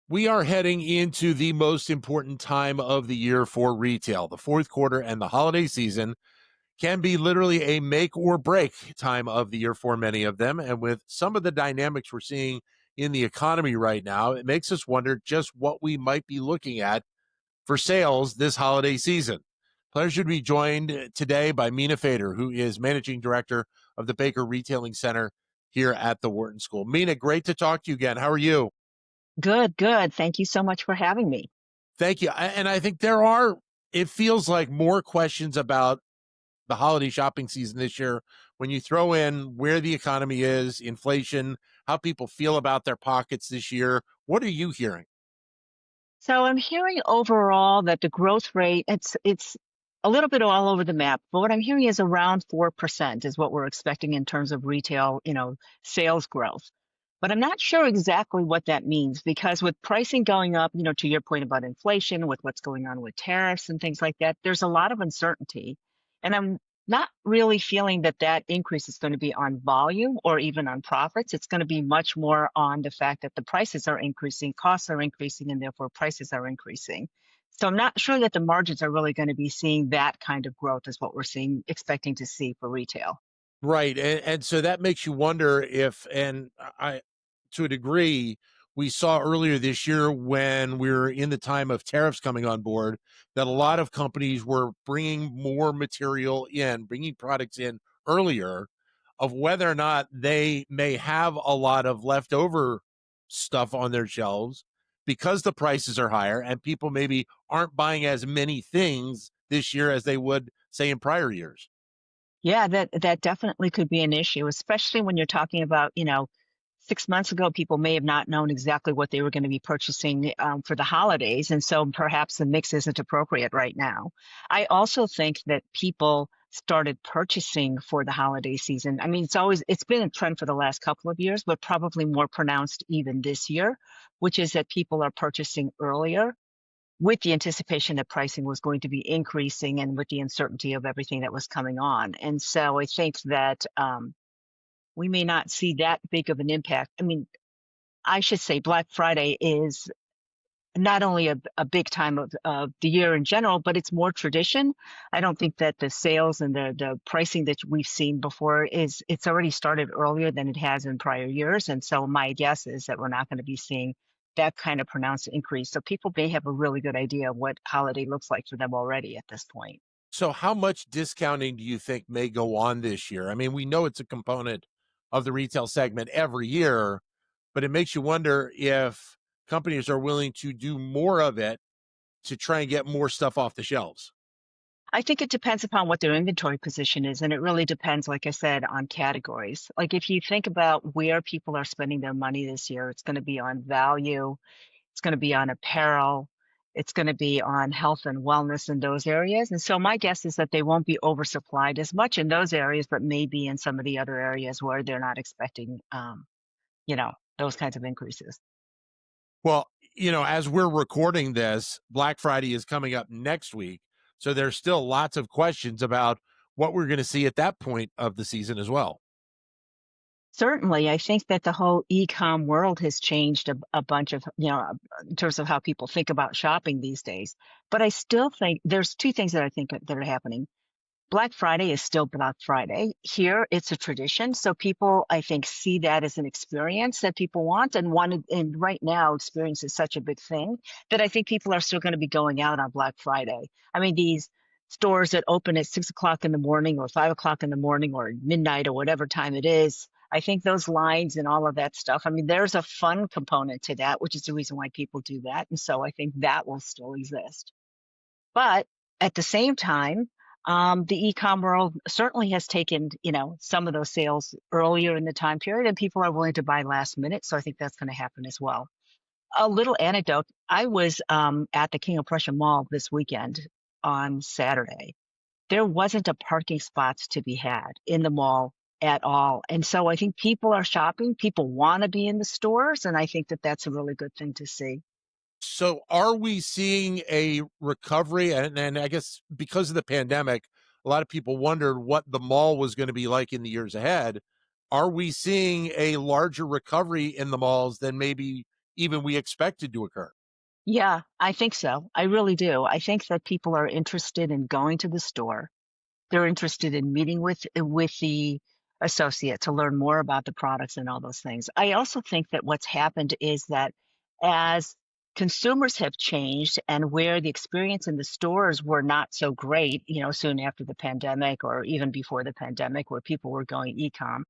We are heading into the most important time of the year for retail. The fourth quarter and the holiday season can be literally a make or break time of the year for many of them. And with some of the dynamics we're seeing in the economy right now, it makes us wonder just what we might be looking at for sales this holiday season. Pleasure to be joined today by Mina Fader, who is Managing Director of the Baker Retailing Center here at the Wharton School. Mina, great to talk to you again. How are you? Good, good. Thank you so much for having me. Thank you. And I think it feels like more questions about the holiday shopping season this year when you throw in where the economy is, inflation, how people feel about their pockets this year. What are you hearing? So I'm hearing overall that the growth rate, it's a little bit all over the map, but what I'm hearing is around 4% is what we're expecting in terms of retail, sales growth. But I'm not sure exactly what that means because with pricing going up, to your point about inflation, with what's going on with tariffs and things like that, there's a lot of uncertainty. And I'm not really feeling that that increase is going to be on volume or even on profits. It's going to be much more on the fact that the prices are increasing, costs are increasing, and therefore prices are increasing. So I'm not sure that the margins are really going to be seeing that kind of growth as what we're seeing, expecting to see for retail. Right. And so that makes you wonder if, and I, to a degree, we saw earlier this year when we were in the time of tariffs coming on board that a lot of companies were bringing more material in, bringing products in earlier, of whether or not they may have a lot of leftover stuff on their shelves because the prices are higher and people maybe aren't buying as many things this year as they would, say, in prior years. Yeah, that definitely could be an issue, especially when you're talking about, 6 months ago, people may have not known exactly what they were going to be purchasing for the holidays, and so perhaps the mix isn't appropriate right now. I also think that people started purchasing for the holiday season. I mean, it's been a trend for the last couple of years, but probably more pronounced even this year, which is that people are purchasing earlier with the anticipation that pricing was going to be increasing and with the uncertainty of everything that was coming on. And so I think that we may not see that big of an impact. I mean, I should say Black Friday is not only a big time of the year in general, but it's more tradition. I don't think that the sales and the pricing that we've seen before it's already started earlier than it has in prior years. And so my guess is that we're not going to be seeing that kind of pronounced increase. So people may have a really good idea of what holiday looks like for them already at this point. So how much discounting do you think may go on this year? I mean, we know it's a component of the retail segment every year, but it makes you wonder if companies are willing to do more of it to try and get more stuff off the shelves. I think it depends upon what their inventory position is, and it really depends, like I said, on categories. Like if you think about where people are spending their money this year, it's going to be on value, it's going to be on apparel, it's going to be on health and wellness in those areas. And so my guess is that they won't be oversupplied as much in those areas, but maybe in some of the other areas where they're not expecting, those kinds of increases. Well, as we're recording this, Black Friday is coming up next week. So there's still lots of questions about what we're going to see at that point of the season as well. Certainly, I think that the whole e-com world has changed a bunch of, in terms of how people think about shopping these days. But I still think there's two things that I think that are happening. Black Friday is still Black Friday. Here, it's a tradition. So people, I think, see that as an experience that people want and wanted. And right now, experience is such a big thing that I think people are still going to be going out on Black Friday. I mean, these stores that open at 6 o'clock in the morning or 5 o'clock in the morning or midnight or whatever time it is. I think those lines and all of that stuff. I mean, there's a fun component to that, which is the reason why people do that. And so I think that will still exist. But at the same time, the e-com world certainly has taken, some of those sales earlier in the time period, and people are willing to buy last minute. So I think that's going to happen as well. A little anecdote: I was at the King of Prussia Mall this weekend on Saturday. There wasn't a parking spots to be had in the mall at all, and so I think people are shopping. People want to be in the stores, and I think that that's a really good thing to see. So are we seeing a recovery? And I guess because of the pandemic, a lot of people wondered what the mall was going to be like in the years ahead. Are we seeing a larger recovery in the malls than maybe even we expected to occur. Yeah, I think so. I really do. I think that people are interested in going to the store. They're interested in meeting with the associate to learn more about the products and all those things. I also think that what's happened is that as consumers have changed and where the experience in the stores were not so great, soon after the pandemic or even before the pandemic where people were going e-com,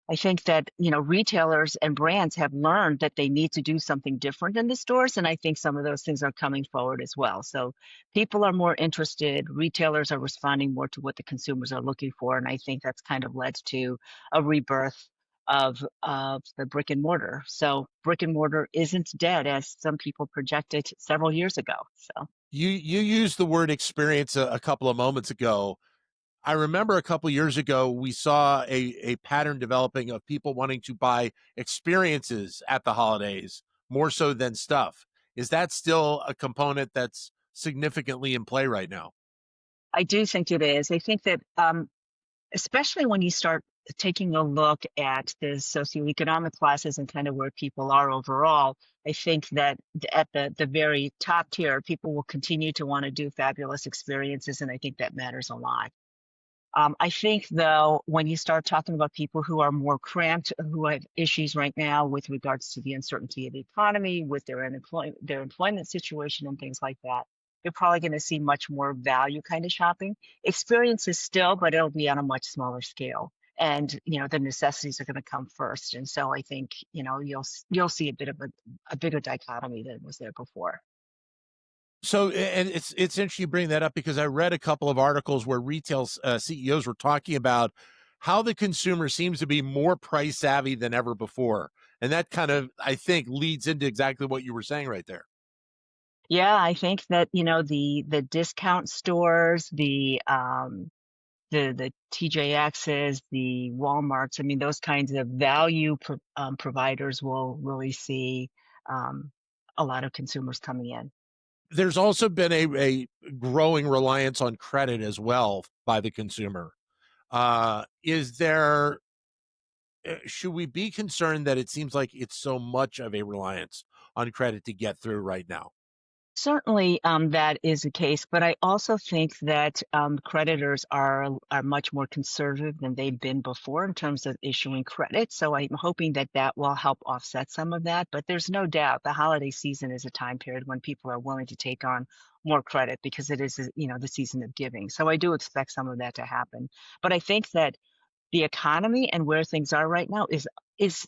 I think that, retailers and brands have learned that they need to do something different in the stores, and I think some of those things are coming forward as well. So people are more interested, retailers are responding more to what the consumers are looking for, and I think that's kind of led to a rebirth of the brick and mortar. So brick and mortar isn't dead as some people projected several years ago. So You used the word experience a couple of moments ago. I remember a couple years ago, we saw a pattern developing of people wanting to buy experiences at the holidays more so than stuff. Is that still a component that's significantly in play right now? I do think it is. I think that especially when you start taking a look at the socioeconomic classes and kind of where people are overall, I think that at the very top tier, people will continue to want to do fabulous experiences, and I think that matters a lot. I think, though, when you start talking about people who are more cramped, who have issues right now with regards to the uncertainty of the economy, with their employment situation, and things like that, you're probably going to see much more value kind of shopping. Experiences still, but it'll be on a much smaller scale. And the necessities are going to come first. And so I think you'll see a bit of a bigger dichotomy than was there before. So, and it's interesting you bring that up because I read a couple of articles where retail CEOs were talking about how the consumer seems to be more price savvy than ever before, and that kind of I think leads into exactly what you were saying right there. Yeah, I think that, the discount stores, the TJXs, the Walmarts, I mean, those kinds of providers will really see um, a lot of consumers coming in. There's also been a growing reliance on credit as well by the consumer. Is there should we be concerned that it seems like it's so much of a reliance on credit to get through right now? Certainly, that is the case, but I also think that creditors are much more conservative than they've been before in terms of issuing credit. So I'm hoping that that will help offset some of that. But there's no doubt the holiday season is a time period when people are willing to take on more credit because it is, the season of giving. So I do expect some of that to happen. But I think that the economy and where things are right now is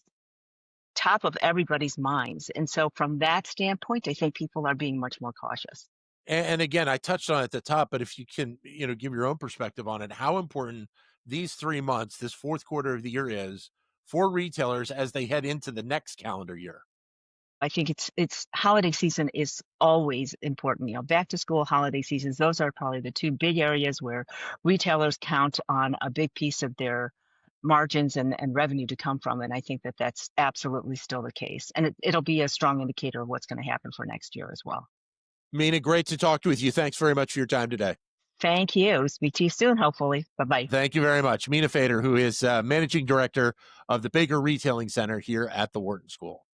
top of everybody's minds. And so from that standpoint, I think people are being much more cautious. And again, I touched on it at the top, but if you can, give your own perspective on it, how important these 3 months, this fourth quarter of the year is for retailers as they head into the next calendar year. I think it's holiday season is always important. Back to school, holiday seasons, those are probably the two big areas where retailers count on a big piece of their margins and revenue to come from. And I think that that's absolutely still the case. And it'll be a strong indicator of what's going to happen for next year as well. Mina, great to talk with you. Thanks very much for your time today. Thank you. Speak to you soon, hopefully. Bye bye. Thank you very much. Mina Fader, who is managing director of the Baker Retailing Center here at the Wharton School.